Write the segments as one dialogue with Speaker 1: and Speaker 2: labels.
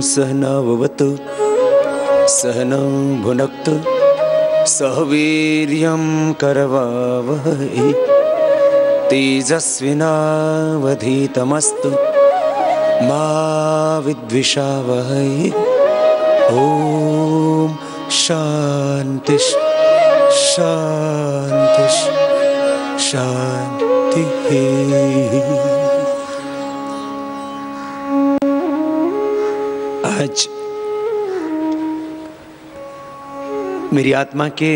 Speaker 1: सहनाववतु सहनौ भुनक्तु सह वीर्यं करवावहै तेजस्विनावधीतमस्तु मा विद्विषावहै। ओम शांति शांति शांति। आज मेरी आत्मा के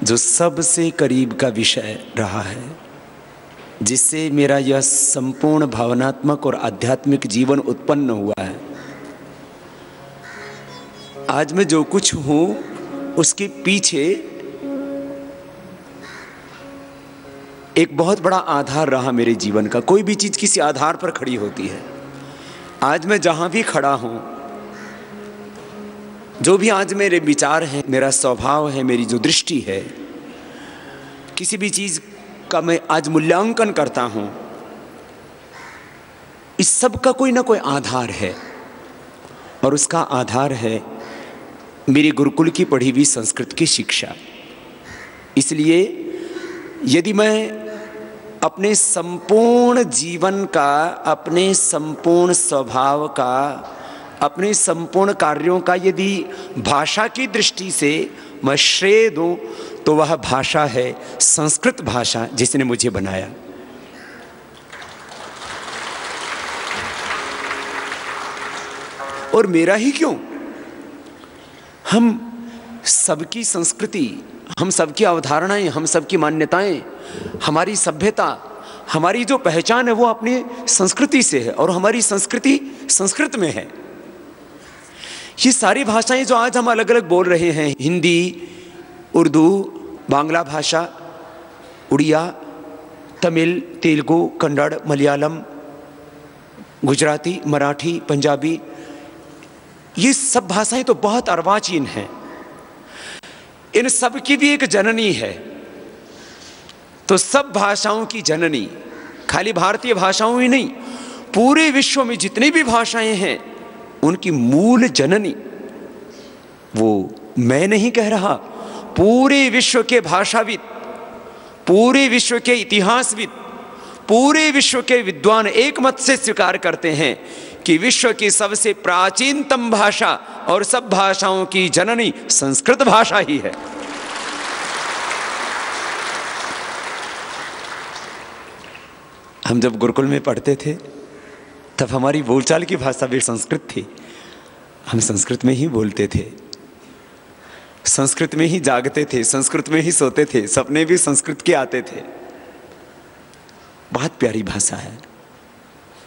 Speaker 1: जो सबसे करीब का विषय रहा है, जिससे मेरा यह संपूर्ण भावनात्मक और आध्यात्मिक जीवन उत्पन्न हुआ है, आज मैं जो कुछ हूं उसके पीछे एक बहुत बड़ा आधार रहा मेरे जीवन का। कोई भी चीज किसी आधार पर खड़ी होती है। आज मैं जहां भी खड़ा हूं, जो भी आज मेरे विचार हैं, मेरा स्वभाव है, मेरी जो दृष्टि है, किसी भी चीज का मैं आज मूल्यांकन करता हूं, इस सब का कोई ना कोई आधार है। और उसका आधार है मेरे गुरुकुल की पढ़ी हुई संस्कृत की शिक्षा। इसलिए यदि मैं अपने संपूर्ण जीवन का, अपने संपूर्ण स्वभाव का, अपने संपूर्ण कार्यों का यदि भाषा की दृष्टि से मैं श्रेय दूं, तो वह भाषा है संस्कृत भाषा, जिसने मुझे बनाया। और मेरा ही क्यों, हम सबकी संस्कृति, हम सबकी अवधारणाएं, हम सबकी मान्यताएं, हमारी सभ्यता, हमारी जो पहचान है वो अपनी संस्कृति से है, और हमारी संस्कृति संस्कृत में है। ये सारी भाषाएं जो आज हम अलग अलग बोल रहे हैं, हिंदी, उर्दू, बांग्ला भाषा, उड़िया, तमिल, तेलुगु, कन्नड़, मलयालम, गुजराती, मराठी, पंजाबी, ये सब भाषाएं तो बहुत अर्वाचीन हैं। इन सब की भी एक जननी है। तो सब भाषाओं की जननी, खाली भारतीय भाषाओं ही नहीं, पूरे विश्व में जितनी भी भाषाएं हैं उनकी मूल जननी, वो मैं नहीं कह रहा, पूरे विश्व के भाषाविद, पूरे विश्व के इतिहासविद, पूरे विश्व के विद्वान एक मत से स्वीकार करते हैं कि विश्व की सबसे प्राचीनतम भाषा और सब भाषाओं की जननी संस्कृत भाषा ही है। हम जब गुरुकुल में पढ़ते थे तब हमारी बोलचाल की भाषा भी संस्कृत थी। हम संस्कृत में ही बोलते थे, संस्कृत में ही जागते थे, संस्कृत में ही सोते थे, सपने भी संस्कृत के आते थे। बहुत प्यारी भाषा है,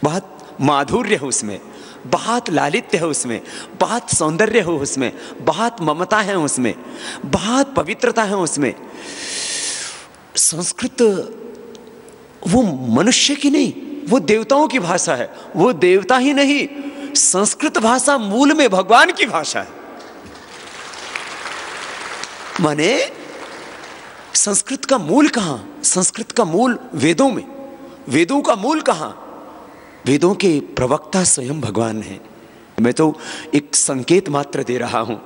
Speaker 1: बहुत माधुर्य है उसमें, बहुत लालित्य है उसमें, बहुत सौंदर्य है उसमें, बहुत ममता है उसमें, बहुत पवित्रता है उसमें। संस्कृत वो मनुष्य की नहीं, वो देवताओं की भाषा है। वो देवता ही नहीं, संस्कृत भाषा मूल में भगवान की भाषा है। माने संस्कृत का मूल कहां? संस्कृत का मूल वेदों में। वेदों का मूल कहां? वेदों के प्रवक्ता स्वयं भगवान हैं। मैं तो एक संकेत मात्र दे रहा हूं।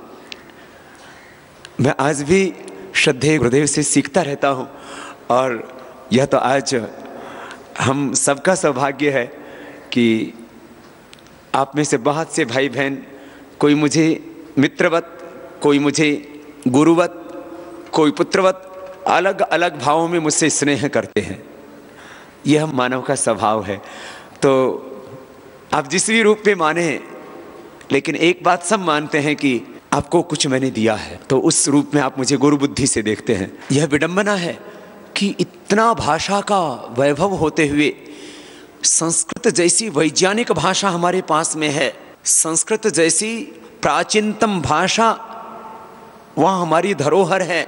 Speaker 1: मैं आज भी श्रद्धेय गुरुदेव से सीखता रहता हूं, और यह तो आज हम सबका सौभाग्य है कि आप में से बहुत से भाई बहन, कोई मुझे मित्रवत, कोई मुझे गुरुवत, कोई पुत्रवत, अलग अलग भावों में मुझसे स्नेह करते हैं। यह मानव का स्वभाव है। तो आप जिस भी रूप में माने, लेकिन एक बात सब मानते हैं कि आपको कुछ मैंने दिया है, तो उस रूप में आप मुझे गुरु बुद्धि से देखते हैं। यह विडंबना है कि इतना भाषा का वैभव होते हुए संस्कृत जैसी वैज्ञानिक भाषा हमारे पास में है, संस्कृत जैसी प्राचीनतम भाषा वहाँ हमारी धरोहर है।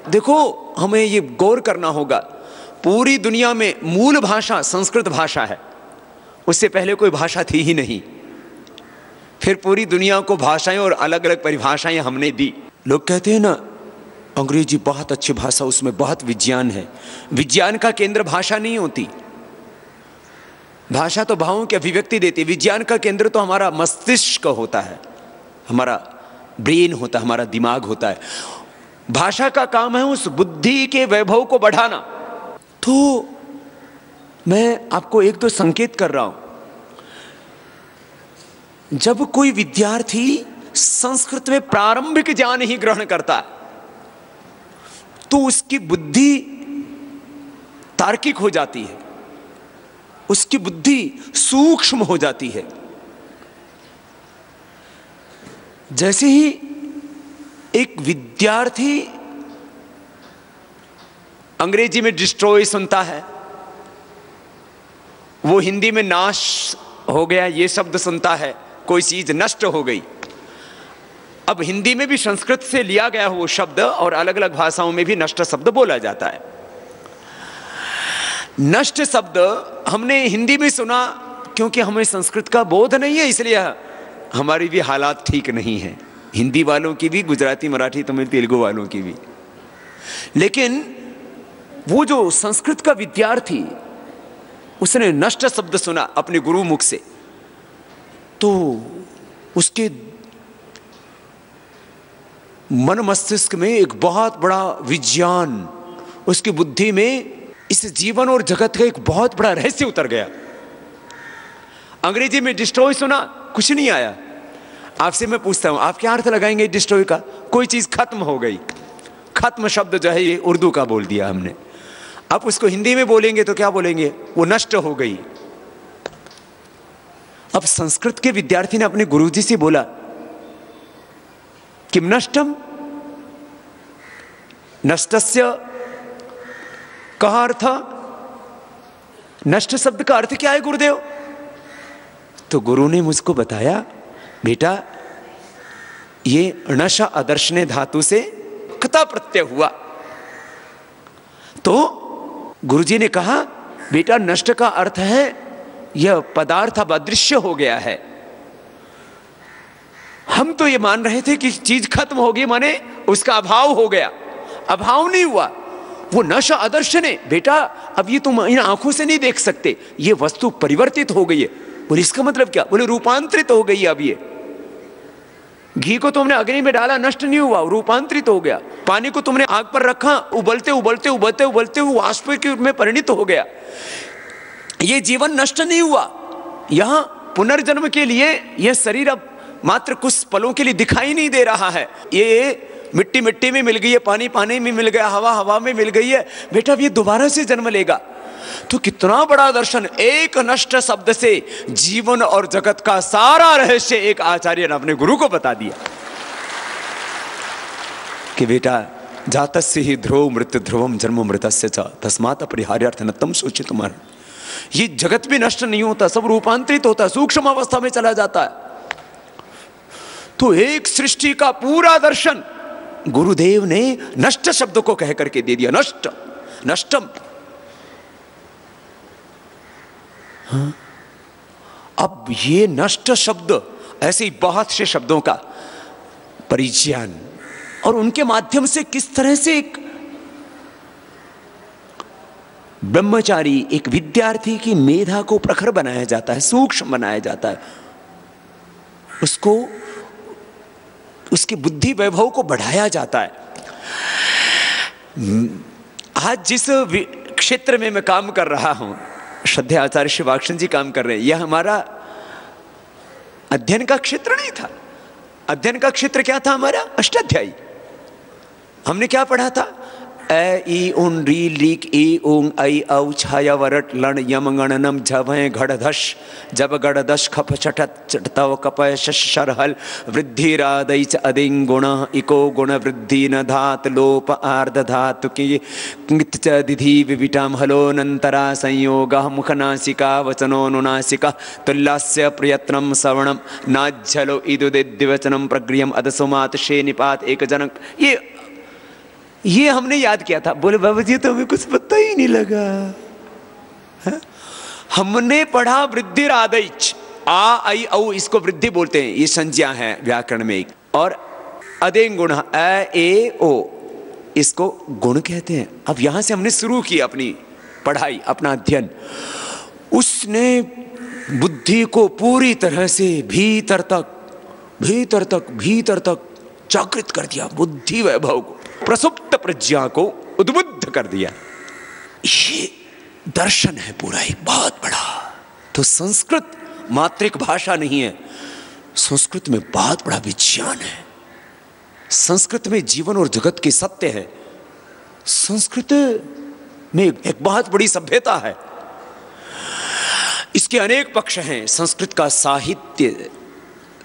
Speaker 1: देखो, हमें ये गौर करना होगा, पूरी दुनिया में मूल भाषा संस्कृत भाषा है। उससे पहले कोई भाषा थी ही नहीं। फिर पूरी दुनिया को भाषाएं और अलग अलग परिभाषाएं हमने दी। लोग कहते हैं ना, अंग्रेजी बहुत अच्छी भाषा, उसमें बहुत विज्ञान है। विज्ञान का केंद्र भाषा नहीं होती। भाषा तो भावों की अभिव्यक्ति देती है। विज्ञान का केंद्र तो हमारा मस्तिष्क होता है, हमारा ब्रेन होता है, हमारा दिमाग होता है। भाषा का काम है उस बुद्धि के वैभव को बढ़ाना। तो मैं आपको एक दो संकेत कर रहा हूं। जब कोई विद्यार्थी संस्कृत में प्रारंभिक ज्ञान ही ग्रहण करता है तो उसकी बुद्धि तार्किक हो जाती है, उसकी बुद्धि सूक्ष्म हो जाती है। जैसे ही एक विद्यार्थी अंग्रेजी में डिस्ट्रॉय सुनता है, वो हिंदी में नाश हो गया ये शब्द सुनता है, कोई चीज नष्ट हो गई। अब हिंदी में भी संस्कृत से लिया गया वो शब्द और अलग अलग भाषाओं में भी नष्ट शब्द बोला जाता है। नष्ट शब्द हमने हिंदी में सुना क्योंकि हमें संस्कृत का बोध नहीं है, इसलिए हमारी भी हालात ठीक नहीं है, हिंदी वालों की भी, गुजराती, मराठी, तमिल, तेलुगु वालों की भी। लेकिन वो जो संस्कृत का विद्यार्थी, उसने नष्ट शब्द सुना अपने गुरु मुख से, तो उसके मन मस्तिष्क में एक बहुत बड़ा विज्ञान, उसकी बुद्धि में इस जीवन और जगत का एक बहुत बड़ा रहस्य उतर गया। अंग्रेजी में डिस्ट्रॉय सुना, कुछ नहीं आया। आपसे मैं पूछता हूं, आप क्या अर्थ लगाएंगे डिस्ट्रॉय का? कोई चीज खत्म हो गई। खत्म शब्द जो है ये उर्दू का बोल दिया हमने। आप उसको हिंदी में बोलेंगे तो क्या बोलेंगे? वो नष्ट हो गई। अब संस्कृत के विद्यार्थी ने अपने गुरुजी से बोला, किम नष्टम? नष्टस्य का अर्थ? नष्ट शब्द का अर्थ क्या है गुरुदेव? तो गुरु ने मुझको बताया, बेटा ये णश अदर्शने धातु से कता प्रत्यय हुआ। तो गुरुजी ने कहा, बेटा नष्ट का अर्थ है यह पदार्थ अब अदृश्य हो गया है। हम तो ये मान रहे थे कि चीज खत्म हो गई, माने उसका अभाव हो गया। अभाव नहीं हुआ, वो नश अदर्शने। बेटा अब ये तुम इन आंखों से नहीं देख सकते, ये वस्तु परिवर्तित हो गई है। बोले इसका मतलब क्या? बोले रूपांतरित हो गई है। अब ये घी को तुमने अग्नि में डाला, नष्ट नहीं हुआ, रूपांतरित हो गया। पानी को तुमने आग पर रखा, उबलते उबलते उबलते उबलते वो वाष्प के रूप में परिणित हो गया। ये जीवन नष्ट नहीं हुआ। यहां पुनर्जन्म के लिए यह शरीर अब मात्र कुछ पलों के लिए दिखाई नहीं दे रहा है। ये मिट्टी मिट्टी में मिल गई है, पानी पानी में मिल गया, हवा हवा में मिल गई है। बेटा अब ये दोबारा से जन्म लेगा। तो कितना बड़ा दर्शन! एक नष्ट शब्द से जीवन और जगत का सारा रहस्य एक आचार्य ने अपने गुरु को बता दिया कि बेटा जातस्य ही ध्रुव मृत्यु ध्रुवम जन्म मृतस्य च तस्मात् अपरिहार्यार्थ नत्तम सोचितुम अर्हन्। ये जगत भी नष्ट नहीं होता, सब रूपांतरित होता, सूक्ष्म अवस्था में चला जाता है। तो एक सृष्टि का पूरा दर्शन गुरुदेव ने नष्ट शब्द को कह करके दे दिया। नष्ट, नष्टम। हाँ? अब ये नष्ट शब्द, ऐसे ही बहुत से शब्दों का परिज्ञान और उनके माध्यम से किस तरह से एक ब्रह्मचारी, एक विद्यार्थी की मेधा को प्रखर बनाया जाता है, सूक्ष्म बनाया जाता है, उसको, उसकी बुद्धि वैभव को बढ़ाया जाता है। आज जिस क्षेत्र में मैं काम कर रहा हूं, श्रद्धेय आचार्य श्री वात्स्यन जी काम कर रहे हैं, यह हमारा अध्ययन का क्षेत्र नहीं था। अध्ययन का क्षेत्र क्या था हमारा? अष्टाध्यायी। हमने क्या पढ़ा था? ए ई उन री लीक ई उंग आई औ छाया वरट लण यम गणनम झवय घड़धश जब गड़दश खप चटत तव कपय शरहल वृद्धि रादैच अधिंग गुण इको गुण वृद्धि न धात लोप आर्ध धातु की दिधि विविटाम हलोनंतरा संयोग मुखनासिका वचनोनुनासिका तुल्लास्य प्रयत्नम सवर्णम नाज्झलो इदुदिद्दिवचनम प्रग्रियम अदसुमात शे निपात एक जनक। ये हमने याद किया था। बोले बाबा जी तो हमें कुछ पता ही नहीं लगा। है? हमने पढ़ा वृद्धि आदैच, आ आई औ, इसको वृद्धि बोलते हैं, ये संज्ञा है व्याकरण में एक। और अदेंग गुण अ ए ओ, इसको गुण कहते हैं। अब यहां से हमने शुरू की अपनी पढ़ाई, अपना अध्ययन। उसने बुद्धि को पूरी तरह से भीतर तक जागृत कर दिया, बुद्धि वैभव को, प्रसुप्त प्रज्ञा को उद्बुद्ध कर दिया। ये दर्शन है पूरा एक बहुत बड़ा। तो संस्कृत मात्रिक भाषा नहीं है, संस्कृत में बहुत बड़ा विज्ञान है, संस्कृत में जीवन और जगत के सत्य है, संस्कृत में एक बहुत बड़ी सभ्यता है। इसके अनेक पक्ष हैं। संस्कृत का साहित्य,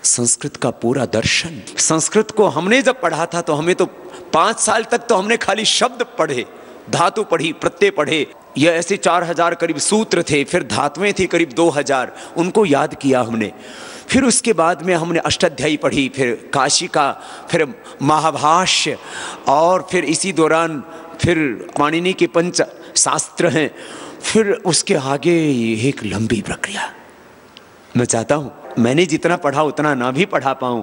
Speaker 1: संस्कृत का पूरा दर्शन। संस्कृत को हमने जब पढ़ा था तो हमें तो 5 साल तक तो हमने खाली शब्द पढ़े, धातु पढ़ी, प्रत्यय पढ़े। ये ऐसे 4000 करीब सूत्र थे, फिर धातुएं थी करीब 2000, उनको याद किया हमने। फिर उसके बाद में हमने अष्टाध्यायी पढ़ी, फिर काशी का, फिर महाभाष्य, और फिर इसी दौरान फिर पाणिनि के पंच शास्त्र हैं। फिर उसके आगे एक लंबी प्रक्रिया। मैं चाहता हूं मैंने जितना पढ़ा उतना ना भी पढ़ा पाऊं,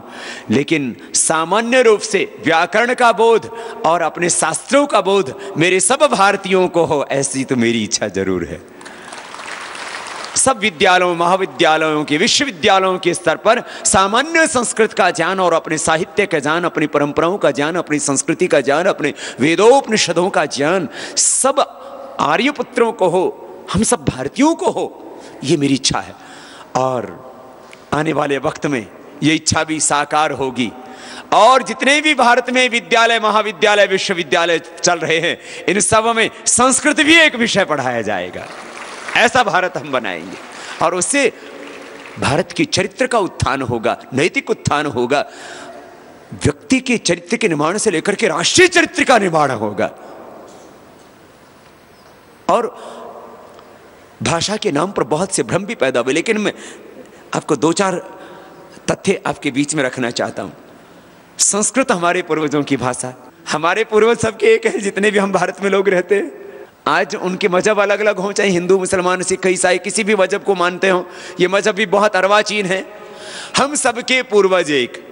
Speaker 1: लेकिन सामान्य रूप से व्याकरण का बोध और अपने शास्त्रों का बोध मेरे सब भारतीयों को हो, ऐसी तो मेरी इच्छा जरूर है। सब विद्यालयों, महाविद्यालयों के, विश्वविद्यालयों के स्तर पर सामान्य संस्कृत का ज्ञान और अपने साहित्य का ज्ञान, अपनी परंपराओं का ज्ञान, अपनी संस्कृति का ज्ञान, अपने वेदोपनिषदों का ज्ञान सब आर्यपुत्रों को हो, हम सब भारतीयों को हो, ये मेरी इच्छा है। और आने वाले वक्त में ये इच्छा भी साकार होगी। और जितने भी भारत में विद्यालय, महाविद्यालय, विश्वविद्यालय चल रहे हैं, इन सब में संस्कृत भी एक विषय पढ़ाया जाएगा। ऐसा भारत हम बनाएंगे और उससे भारत के चरित्र का उत्थान होगा, नैतिक उत्थान होगा, व्यक्ति के चरित्र के निर्माण से लेकर के राष्ट्रीय चरित्र का निर्माण होगा। और भाषा के नाम पर बहुत से भ्रम भी पैदा हुए, लेकिन मैं आपको 2-4 तथ्य आपके बीच में रखना चाहता हूं। संस्कृत हमारे पूर्वजों की भाषा, हमारे पूर्वज सबके एक है, जितने भी हम भारत में लोग रहते हैं। आज उनके मजहब अलग अलग हों, चाहे हिंदू, मुसलमान, सिख, ईसाई, किसी भी मजहब को मानते हो, ये मजहब भी बहुत अर्वाचीन है। हम सबके पूर्वज एक,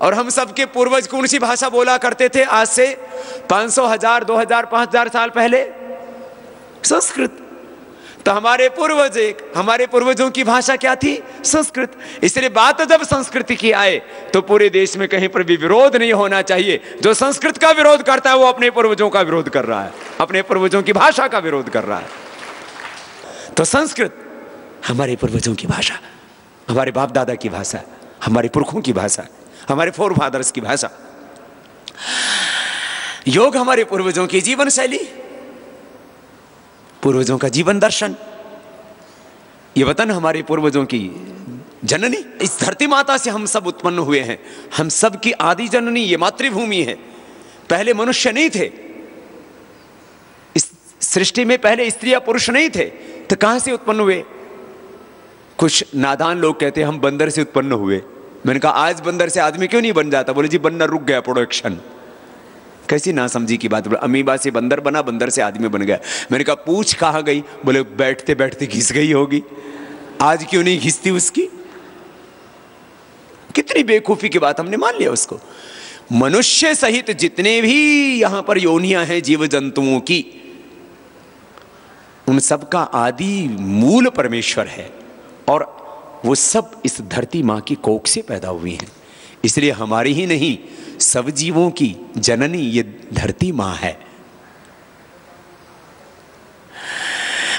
Speaker 1: और हम सबके पूर्वज कौन सी भाषा बोला करते थे आज से 500, 1000, 2000, 5000 साल पहले? संस्कृत। तो हमारे पूर्वज एक, हमारे पूर्वजों की भाषा क्या थी? संस्कृत। इसलिए बात जब संस्कृति की आए तो पूरे देश में कहीं पर भी विरोध नहीं होना चाहिए। जो संस्कृत का विरोध करता है वो अपने पूर्वजों का विरोध कर रहा है, अपने पूर्वजों की भाषा का विरोध कर रहा है। तो संस्कृत हमारे पूर्वजों की भाषा, हमारे बाप दादा की भाषा, हमारे पुरखों की भाषा, हमारे फोर फादर्स की भाषा। योग हमारे पूर्वजों की जीवन शैली, पूर्वजों का जीवन दर्शन। ये वतन हमारे पूर्वजों की जननी, इस धरती माता से हम सब उत्पन्न हुए हैं, हम सब की आदि जननी ये मातृभूमि है। पहले मनुष्य नहीं थे इस सृष्टि में, पहले स्त्री या पुरुष नहीं थे, तो कहां से उत्पन्न हुए? कुछ नादान लोग कहते हैं हम बंदर से उत्पन्न हुए। मैंने कहा आज बंदर से आदमी क्यों नहीं बन जाता? बोले जी बंदर रुक गया प्रोडक्शन। कैसी नासमझी की बात। अमीबा से बंदर बना, बंदर से आदमी बन गया। मैंने कहा पूछ कहां गई? बोले बैठते बैठते घिस गई होगी, आज क्यों नहीं घिसती उसकी? कितनी बेवकूफी की बात, हमने मान लिया उसको। मनुष्य सहित जितने भी यहां पर योनियां हैं जीव जंतुओं की, उन सब का आदि मूल परमेश्वर है, और वो सब इस धरती मां की कोख से पैदा हुई हैं। इसलिए हमारी ही नहीं, सब जीवों की जननी ये धरती मां है।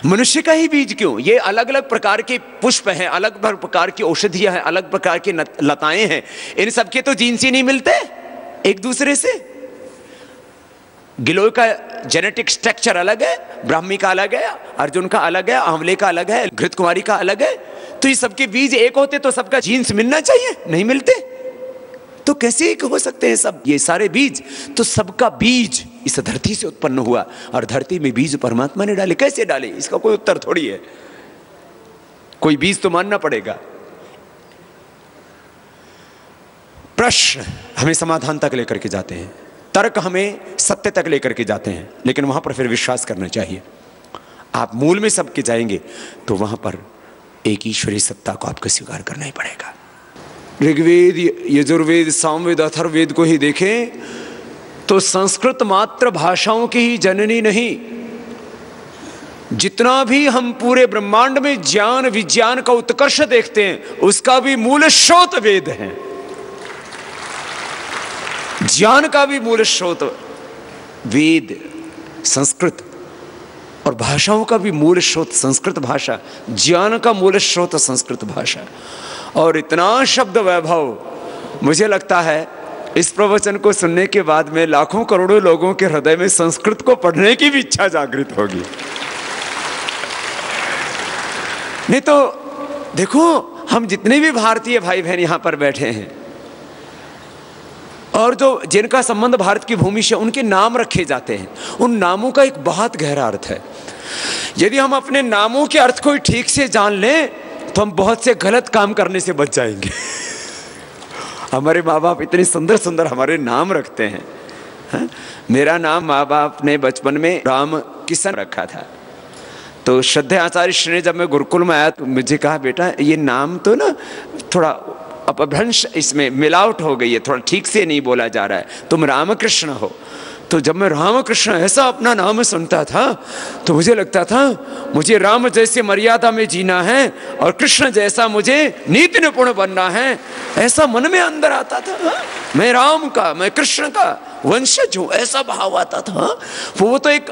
Speaker 1: मनुष्य का ही बीज क्यों? ये अलग अलग प्रकार के पुष्प हैं, अलग अलग प्रकार की औषधियां हैं, अलग प्रकार की लताएं हैं, इन सबके तो जीन्स ही नहीं मिलते एक दूसरे से। गिलोय का जेनेटिक स्ट्रक्चर अलग है, ब्राह्मी का अलग है, अर्जुन का अलग है, आंवले का अलग है, घृत कुमारी का अलग है। तो ये सबके बीज एक होते तो सबका जीन्स मिलना चाहिए, नहीं मिलते। तो कैसे एक हो सकते हैं सब ये सारे बीज? तो सबका बीज इस धरती से उत्पन्न हुआ, और धरती में बीज परमात्मा ने डाले। कैसे डाले? इसका कोई उत्तर थोड़ी है, कोई बीज तो मानना पड़ेगा। प्रश्न हमें समाधान तक लेकर के जाते हैं, तर्क हमें सत्य तक लेकर के जाते हैं, लेकिन वहां पर फिर विश्वास करना चाहिए। आप मूल में सबके जाएंगे तो वहां पर एक ईश्वरीय सत्ता को आपको स्वीकार करना ही पड़ेगा। ऋग्वेद, यजुर्वेद, सामवेद, अथर्ववेद को ही देखें तो संस्कृत मात्र भाषाओं की ही जननी नहीं, जितना भी हम पूरे ब्रह्मांड में ज्ञान विज्ञान का उत्कर्ष देखते हैं, उसका भी मूल स्रोत वेद है। ज्ञान का भी मूल स्रोत वेद, संस्कृत, और भाषाओं का भी मूल स्रोत संस्कृत भाषा, ज्ञान का मूल स्रोत संस्कृत भाषा। और इतना शब्द वैभव, मुझे लगता है इस प्रवचन को सुनने के बाद में लाखों करोड़ों लोगों के हृदय में संस्कृत को पढ़ने की भी इच्छा जागृत होगी। नहीं तो देखो, हम जितने भी भारतीय भाई बहन यहां पर बैठे हैं और जो जिनका संबंध भारत की भूमि से, उनके नाम रखे जाते हैं। उन नामों का एक बहुत गहरा अर्थ है। यदि हम अपने नामों के अर्थ को ठीक से जान लें तो हम बहुत से गलत काम करने से बच जाएंगे। हमारे माँ बाप इतने सुंदर सुंदर हमारे नाम रखते हैं। हा? मेरा नाम माँ बाप ने बचपन में राम किशन रखा था। तो श्रद्धेय आचार्य श्री ने जब मैं गुरुकुल में आया तो मुझे कहा, बेटा ये नाम तो ना थोड़ा अपभ्रंश, इसमें मिलावट हो गई है, थोड़ा ठीक से नहीं बोला जा रहा है, तुम रामकृष्ण हो। तो जब मैं रामकृष्ण ऐसा अपना नाम सुनता था तो मुझे लगता था मुझे राम जैसे मर्यादा में जीना है और कृष्ण जैसा मुझे नीति निपुण बनना है, ऐसा मन में अंदर आता था। मैं राम का, मैं कृष्ण का वंशज हूं, ऐसा भाव आता था। वो तो एक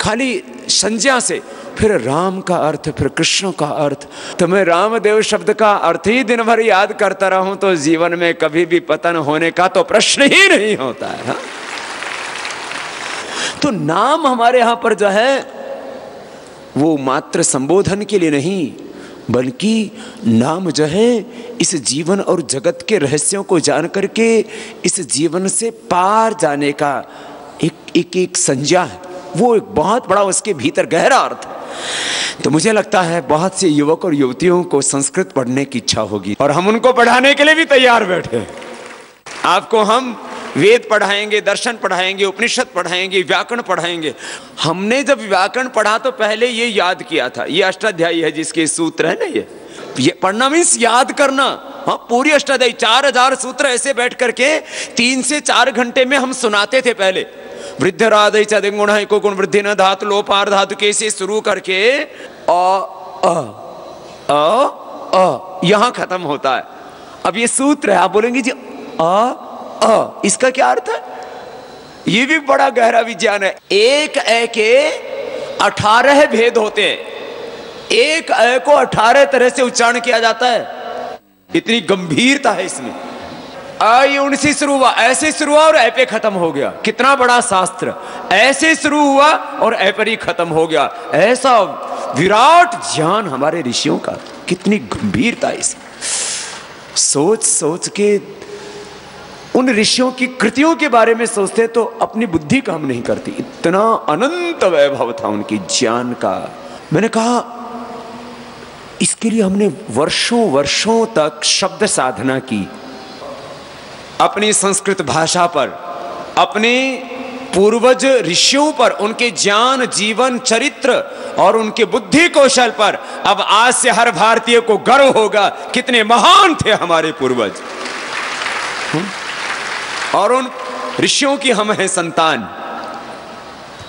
Speaker 1: खाली संज्ञा से, फिर राम का अर्थ, फिर कृष्ण का अर्थ। तो मैं रामदेव शब्द का अर्थ ही दिन भर याद करता रहूं तो जीवन में कभी भी पतन होने का तो प्रश्न ही नहीं होता है। तो नाम हमारे यहां पर जो है वो मात्र संबोधन के लिए नहीं, बल्कि नाम जो है इस जीवन और जगत के रहस्यों को जान करके इस जीवन से पार जाने का एक संज्ञा है। वो एक बहुत बड़ा उसके भीतर गहरा अर्थ है। तो मुझे लगता है बहुत से युवक और युवतियों को संस्कृत पढ़ने की इच्छा होगी और हम उनको पढ़ाने के लिए भी तैयार बैठे हैं। आपको हम वेद पढ़ाएंगे, दर्शन पढ़ाएंगे, उपनिषद पढ़ाएंगे, व्याकरण पढ़ाएंगे। हमने जब व्याकरण पढ़ा तो पहले ये याद किया था, ये अष्टाध्यायी है जिसके सूत्र है ना, ये पढ़ना मीन्स याद करना। हाँ, पूरी अष्टाध्यायी 4000 सूत्र ऐसे बैठ करके 3 से 4 घंटे में हम सुनाते थे पहले। वृद्ध राधे चुण है को गुण वृद्धि न धातु लोपार धातु के से शुरू करके यहां खत्म होता है। अब ये सूत्र है, आप बोलेंगे जी इसका क्या अर्थ है? ये भी बड़ा गहरा विज्ञान है। एक ए के 18 भेद होते हैं। एक ए को 18 तरह से उच्चारण किया जाता है। इतनी गंभीरता है इसमें। ये उनसे शुरू हुआ, ऐसे शुरू हुआ और ऐ पे खत्म हो गया। कितना बड़ा शास्त्र, ऐसे शुरू हुआ और ऐ पर ही खत्म हो गया। ऐसा विराट ज्ञान हमारे ऋषियों का, कितनी गंभीरता इसमें। सोच सोच के उन ऋषियों की कृतियों के बारे में सोचते तो अपनी बुद्धि काम नहीं करती। इतना अनंत वैभव था उनकी ज्ञान का। मैंने कहा इसके लिए हमने वर्षों वर्षों तक शब्द साधना की, अपनी संस्कृत भाषा पर, अपने पूर्वज ऋषियों पर, उनके ज्ञान, जीवन, चरित्र और उनके बुद्धि कौशल पर। अब आज से हर भारतीय को गर्व होगा कितने महान थे हमारे पूर्वज। और उन ऋषियों की हम हैं संतान।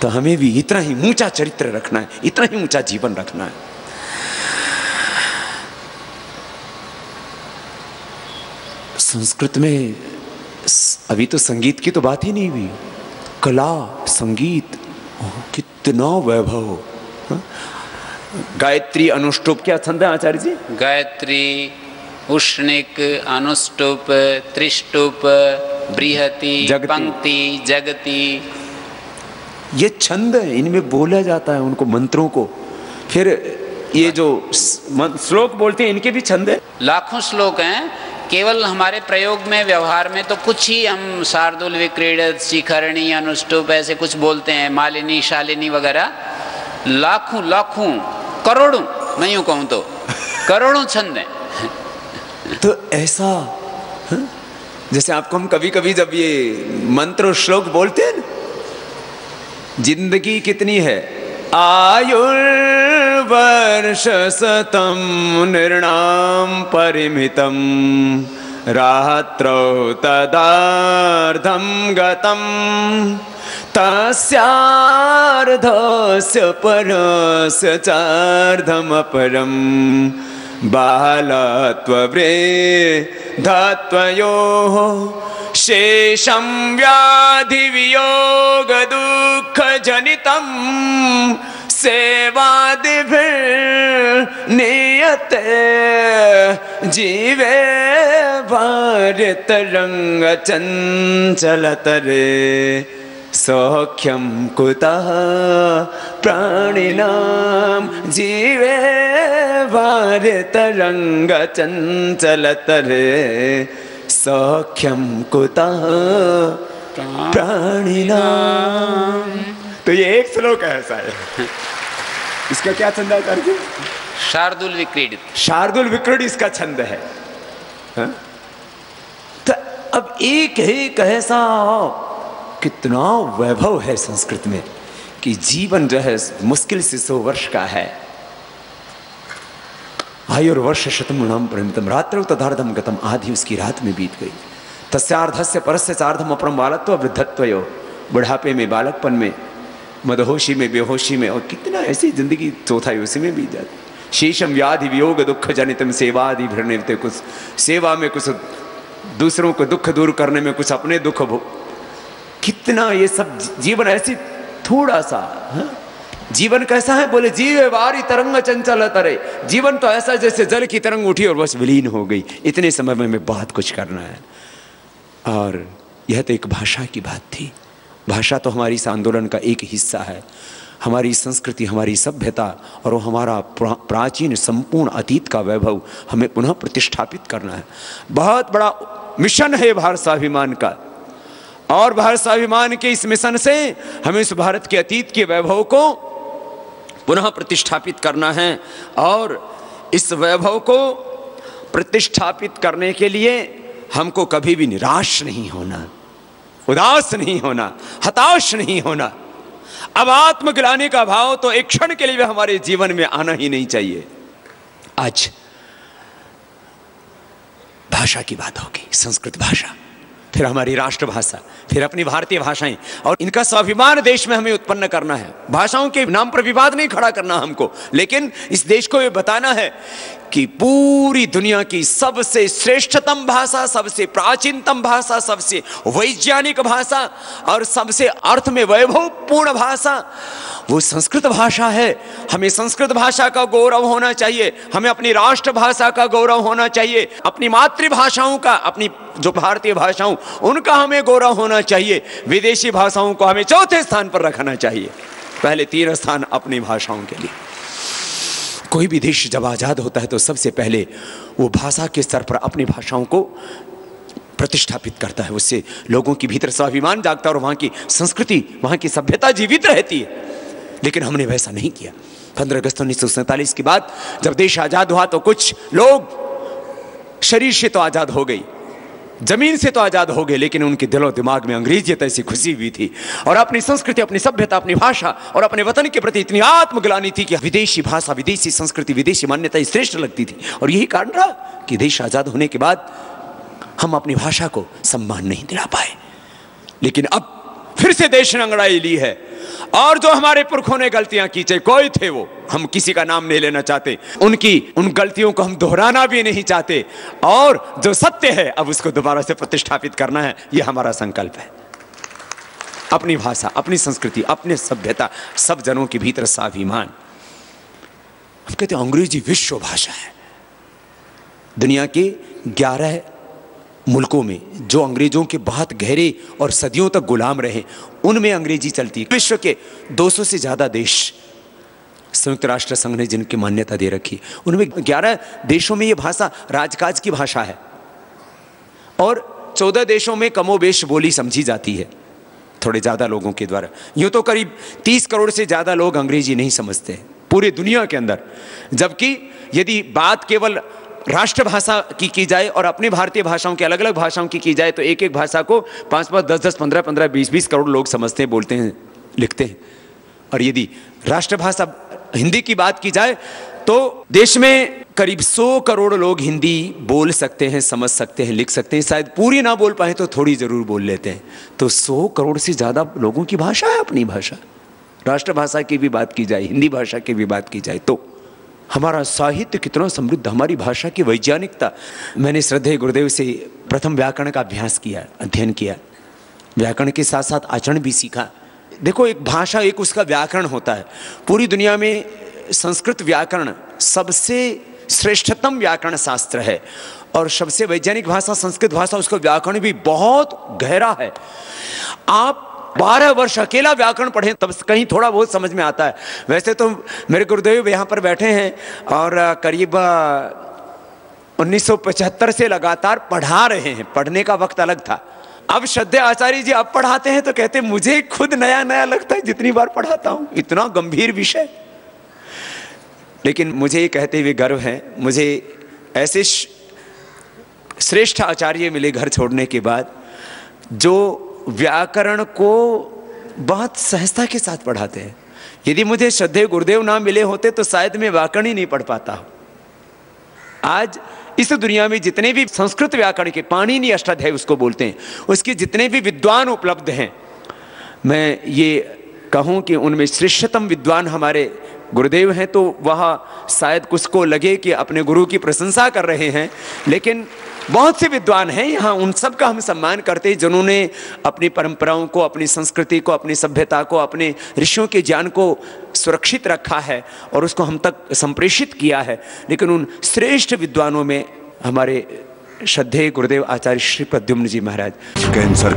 Speaker 1: तो हमें भी इतना ही ऊंचा चरित्र रखना है, इतना ही ऊंचा जीवन रखना है। संस्कृत में अभी तो संगीत की तो बात ही नहीं हुई। कला, संगीत, कितना वैभव। गायत्री, अनुष्टुप, क्या छंद है आचार्य जी?
Speaker 2: गायत्री, उष्णिक, अनुष्टुप, त्रिष्टुप, बृहति, पंक्ति, जगति,
Speaker 1: ये छंद है, इनमें बोला जाता है उनको, मंत्रों को। फिर ये जो श्लोक बोलते हैं इनके भी छंद है।
Speaker 2: लाखों श्लोक हैं। केवल हमारे प्रयोग में, व्यवहार में तो कुछ ही हम शार्दुल, विक्रीडित, शिखरणी, अनुष्टुप ऐसे कुछ बोलते हैं, मालिनी, शालिनी वगैरह। लाखों लाखों करोड़ों, मैं यूं कहूं तो करोड़ों छंद हैं।
Speaker 1: तो ऐसा जैसे आपको हम कभी कभी जब ये मंत्र और श्लोक बोलते हैं, जिंदगी कितनी है, आयुर्वर्ष शतम निर्णाम परिमितम रात्रौ तदार्धं गतं तस्यार्धस्य परस्य चार्धमपरं बालत्ववृद्धत्वयोः शेषं व्याधिवियोगदुःखजनितं सेवादिभिर्नीयते जीवे भारतरङ्गचञ्चलतरे सौख्यं कुतः प्राणिनां जीवे भारतरङ्गचञ्चलतरे सौख्यम कुतः प्राणिनाम। तो ये एक श्लोक है ऐसा है। इसका क्या छंद है आचार्य जी?
Speaker 2: शार्दुल विक्रीडित।
Speaker 1: शार्दुल विक्रीडित इसका छंद है। हाँ? तो अब एक ऐसा कितना वैभव है संस्कृत में कि जीवन जो है मुश्किल से 100 वर्ष का है। आयुर्वर्ष शतम नाम परिमितम रात्रौ तदार्धम गतम, आधी उसकी रात में बीत गई। तस्यार्धस्य परस्य चार्धम अपरम बालत्व वृद्धत्वयो, बुढ़ापे में, बालकपन में, मदहोशी में, बेहोशी में, और कितना ऐसी जिंदगी चौथाई उसी में बीत जाती। शेषम व्याधि वियोग दुख जनितम सेवादि भृणिवते, कुछ सेवा में, कुछ दूसरों को दुख दूर करने में, कुछ अपने दुख कितना ये सब जीवन ऐसी थोड़ा सा। हाँ? जीवन कैसा है? बोले जीवे वारी तरंग चंचल तरे। जीवन तो ऐसा जैसे जल की तरंग उठी और बस विलीन हो गई। इतने समय में हमें बहुत कुछ करना है। और यह तो एक भाषा की बात थी। भाषा तो हमारी इस आंदोलन का एक हिस्सा है। हमारी संस्कृति, हमारी सभ्यता और वो हमारा प्राचीन संपूर्ण अतीत का वैभव हमें पुनः प्रतिष्ठापित करना है। बहुत बड़ा मिशन है भारत स्वाभिमान का, और भारत स्वाभिमान के इस मिशन से हमें इस भारत के अतीत के वैभव को पुनः प्रतिष्ठापित करना है। और इस वैभव को प्रतिष्ठापित करने के लिए हमको कभी भी निराश नहीं होना, उदास नहीं होना, हताश नहीं होना। अब आत्मग्लानि का भाव तो एक क्षण के लिए भी हमारे जीवन में आना ही नहीं चाहिए। आज भाषा की बात होगी, संस्कृत भाषा, फिर हमारी राष्ट्रभाषा, फिर अपनी भारतीय भाषाएं, और इनका स्वाभिमान देश में हमें उत्पन्न करना है। भाषाओं के नाम पर विवाद नहीं खड़ा करना हमको, लेकिन इस देश को ये बताना है कि पूरी दुनिया की सबसे श्रेष्ठतम भाषा, सबसे प्राचीनतम भाषा, सबसे वैज्ञानिक भाषा और सबसे अर्थ में वैभवपूर्ण भाषा वो संस्कृत भाषा है। हमें संस्कृत भाषा का गौरव होना चाहिए, हमें अपनी राष्ट्रभाषा का गौरव होना चाहिए, अपनी मातृभाषाओं का, अपनी जो भारतीय भाषाओं उनका हमें गौरव होना चाहिए। विदेशी भाषाओं को हमें चौथे स्थान पर रखना चाहिए, पहले 3 स्थान अपनी भाषाओं के लिए। कोई भी देश जब आजाद होता है तो सबसे पहले वो भाषा के स्तर पर अपनी भाषाओं को प्रतिष्ठापित करता है। उससे लोगों के भीतर स्वाभिमान जागता है और वहाँ की संस्कृति, वहाँ की सभ्यता जीवित रहती है। लेकिन हमने वैसा नहीं किया। 15 अगस्त 1947 के बाद जब देश आजाद हुआ तो कुछ लोग शरीर से तो आजाद हो गई, जमीन से तो आजाद हो गए, लेकिन उनके दिलो दिमाग में अंग्रेजियत ऐसी घुसी हुई थी और अपनी संस्कृति, अपनी सभ्यता, अपनी भाषा और अपने वतन के प्रति इतनी आत्मग्लानि थी कि विदेशी भाषा, विदेशी संस्कृति, विदेशी मान्यता श्रेष्ठ लगती थी। और यही कारण रहा कि देश आजाद होने के बाद हम अपनी भाषा को सम्मान नहीं दिला पाए। लेकिन अब फिर से देश ने अंगड़ाई ली है, और जो हमारे पुरखों ने गलतियां की, चाहे कोई थे वो, हम किसी का नाम नहीं लेना चाहते, उन गलतियों को हम दोहराना भी नहीं चाहते, और जो सत्य है अब उसको दोबारा से प्रतिष्ठापित करना है। यह हमारा संकल्प है। अपनी भाषा, अपनी संस्कृति, अपने सभ्यता, सब जनों के भीतर स्वाभिमान। हम कहते हैं अंग्रेजी विश्व भाषा है। दुनिया के 11 मुल्कों में जो अंग्रेजों के बहुत गहरे और सदियों तक गुलाम रहे, उनमें अंग्रेजी चलती है। विश्व के 200 से ज्यादा देश संयुक्त राष्ट्र संघ ने जिनकी मान्यता दे रखी, उनमें 11 देशों में यह भाषा राजकाज की भाषा है, और 14 देशों में कमोबेश बोली समझी जाती है थोड़े ज्यादा लोगों के द्वारा। यूं तो करीब 30 करोड़ से ज्यादा लोग अंग्रेजी नहीं समझते पूरी दुनिया के अंदर। जबकि यदि बात केवल राष्ट्रभाषा की जाए और अपनी भारतीय भाषाओं की, अलग अलग भाषाओं की जाए, तो एक एक भाषा को 5-5, 10-10, 15-15, 20-20 करोड़ लोग समझते हैं, बोलते हैं, लिखते हैं। और यदि राष्ट्रभाषा हिंदी की बात की जाए तो देश में करीब 100 करोड़ लोग हिंदी बोल सकते हैं, समझ सकते हैं, लिख सकते हैं। शायद पूरी ना बोल पाए तो थोड़ी जरूर बोल लेते हैं। तो 100 करोड़ से ज़्यादा लोगों की भाषा है अपनी भाषा। राष्ट्रभाषा की भी बात की जाए, हिंदी भाषा की भी बात की जाए तो हमारा साहित्य कितना समृद्ध, हमारी भाषा की वैज्ञानिकता। मैंने श्रद्धेय गुरुदेव से प्रथम व्याकरण का अभ्यास किया, अध्ययन किया। व्याकरण के साथ साथ आचरण भी सीखा। देखो, एक भाषा, एक उसका व्याकरण होता है। पूरी दुनिया में संस्कृत व्याकरण सबसे श्रेष्ठतम व्याकरण शास्त्र है और सबसे वैज्ञानिक भाषा संस्कृत भाषा, उसका व्याकरण भी बहुत गहरा है। आप 12 वर्ष अकेला व्याकरण पढ़ें तब कहीं थोड़ा बहुत समझ में आता है। वैसे तो मेरे गुरुदेव यहाँ पर बैठे हैं और करीब 1975 से लगातार पढ़ा रहे हैं। पढ़ने का वक्त अलग था। अब श्रद्धेय आचार्य जी अब पढ़ाते हैं तो कहते मुझे खुद नया नया लगता है जितनी बार पढ़ाता हूँ, इतना गंभीर विषय। लेकिन मुझे ये कहते हुए गर्व है, मुझे ऐसे श्रेष्ठ आचार्य मिले घर छोड़ने के बाद जो व्याकरण को बहुत सहजता के साथ पढ़ाते हैं। यदि मुझे श्रद्धेय गुरुदेव ना मिले होते तो शायद मैं व्याकरण ही नहीं पढ़ पाता। आज इस दुनिया में जितने भी संस्कृत व्याकरण के, पाणिनि अष्टाध्यायी उसको बोलते हैं, उसके जितने भी विद्वान उपलब्ध हैं, मैं ये कहूँ कि उनमें श्रेष्ठतम विद्वान हमारे गुरुदेव हैं। तो वह शायद कुछ को लगे कि अपने गुरु की प्रशंसा कर रहे हैं, लेकिन बहुत से विद्वान हैं यहाँ, उन सब का हम सम्मान करते हैं जिन्होंने अपनी परंपराओं को, अपनी संस्कृति को, अपनी सभ्यता को, अपने ऋषियों के ज्ञान को सुरक्षित रखा है और उसको हम तक संप्रेषित किया है। लेकिन उन श्रेष्ठ विद्वानों में हमारे श्रद्धेय गुरुदेव आचार्य श्री प्रद्युम्न जी महाराज। कैंसर